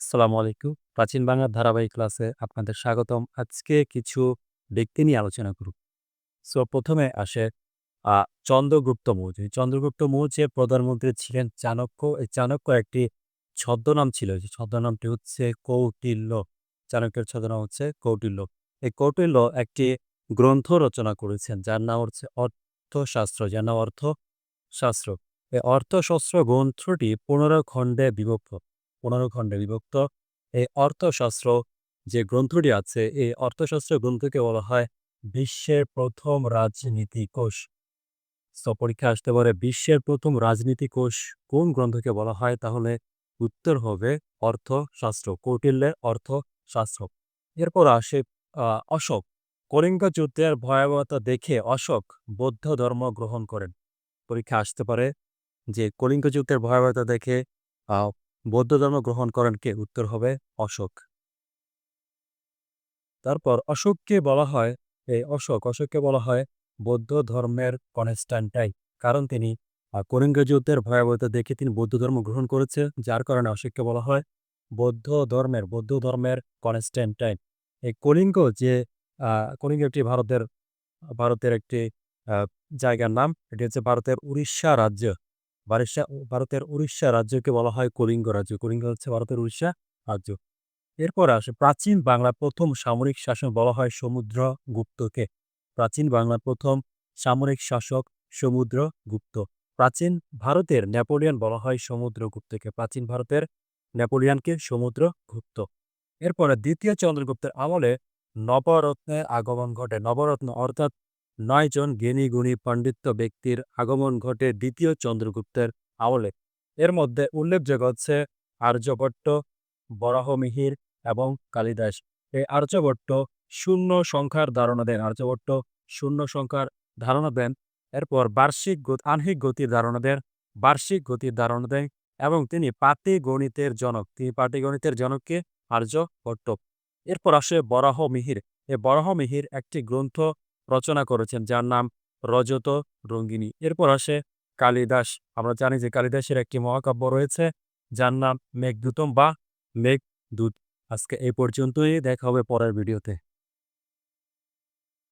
আসসালামু আলাইকুম। প্রাচীন বাংলার ধারাবাহিক ক্লাসে আপনাদের স্বাগতম। আজকে কিছু ব্যক্তি নিয়ে আলোচনা করব। সো ১ম এ আসে আ চন্দ্রগুপ্ত মৌর্য। এই চন্দ্রগুপ্ত মৌর্যের প্রধানমন্ত্রী ছিলেন চাণক্য। এই চাণক্যর একটি ছদ্মনাম ছিল। যে ছদ্মনামটি হচ্ছে কৌটিল্য। চাণক্যের ছদ্মনাম হচ্ছে কৌটিল্য। এই কৌটিল্য একটি গ্রন্থ রচনা করেছেন যার নাম হচ্ছে অর্থশাস্ত্র। যার নাম অর্থশাস্ত্র। এই অর্থশাস্ত্র গ্রন্থটি ১৫ খণ্ডে বিভক্ত। ১৫ খণ্ডে বিভক্ত। এই অর্থশাস্ত্র যে গ্রন্থটি আছে, এই অর্থশাস্ত্র গ্রন্থকে বলা হয় বিশ্বের ১ম রাজনীতি কোষ। সো পরীক্ষায় আসতে পারে বিশ্বের ১ম রাজনীতি কোষ কোন গ্রন্থকে বলা হয়? তাহলে উত্তর হবে অর্থশাস্ত্র। কৌটিল্যের অর্থশাস্ত্র। এরপর আসে আ অশোক। কলিঙ্গ যুদ্ধের ভয়াবহতা দেখে অশোক বৌদ্ধ ধর্ম গ্রহণ করেন। পরীক্ষায় আসতে পারে যে কলিঙ্গ যুদ্ধের ভয়াবহতা দেখে আ বৌদ্ধ ধর্ম গ্রহণ করেন কে? উত্তর হবে অশোক। তারপর অশোককে বলা হয় অশোককে বলা হয় বৌদ্ধ ধর্মের কনস্ট্যান্টাইন। কারণ তিনি কলিঙ্গ যুদ্ধের ভয়াবহতা দেখে তিনি বৌদ্ধ ধর্ম গ্রহণ করেছে। যার কারণে অশোককে বলা হয় বৌদ্ধ ধর্মের কনস্ট্যান্টাইন। এই কলিঙ্গ যে আ কলিঙ্গ একটি ভারতের একটি আ জায়গার নাম। এটি হচ্ছে ভারতের উড়িষ্যা রাজ্য। ভারতের উড়িষ্যা রাজ্যকে বলা হয় কলিঙ্গ রাজ্য। কলিঙ্গ হচ্ছে ভারতের উড়িষ্যা রাজ্য। এরপর আসে প্রাচীন বাংলার ১ম সামরিক শাসক বলা হয় সমুদ্রগুপ্তকে। প্রাচীন বাংলার ১ম সামরিক শাসক সমুদ্রগুপ্ত। প্রাচীন ভারতের নেপোলিয়ন বলা হয় সমুদ্রগুপ্তকে। প্রাচীন ভারতের নেপোলিয়নকে সমুদ্রগুপ্ত। এরপরে ২য় চন্দ্রগুপ্তের আমলে নবরত্নের আগমন ঘটে। নবরত্ন অর্থাৎ ৯ জন জ্ঞানী-গুণী পাণ্ডিত্য ব্যক্তির আগমন ঘটে ২য় চন্দ্রগুপ্তের আমলে। এর মধ্যে উল্লেখযোগ্য হচ্ছে আর্যভট্ট, বরাহমিহির এবং কালিদাস। এই আর্যভট্ট শূন্য সংখ্যার ধারণা দেন। এরপর আহ্নিক গতির ধারণা দেন, বার্ষিক গতির ধারণা দেন এবং তিনি পাটিগণিতের জনক। তিনি পাটিগণিতের জনককে আর্যভট্ট। এরপর আসে বরাহমিহির। এই বরাহমিহির একটি গ্রন্থ রচনা করেছেন যার নাম রজতরঙ্গিনী। এরপর আসে কালিদাস। আমরা জানি যে কালিদাসের একটি মহাকাব্য রয়েছে যার নাম মেঘদূতম বা মেঘদূত। আজকে এই পর্যন্তই। দেখা হবে পরের ভিডিওতে।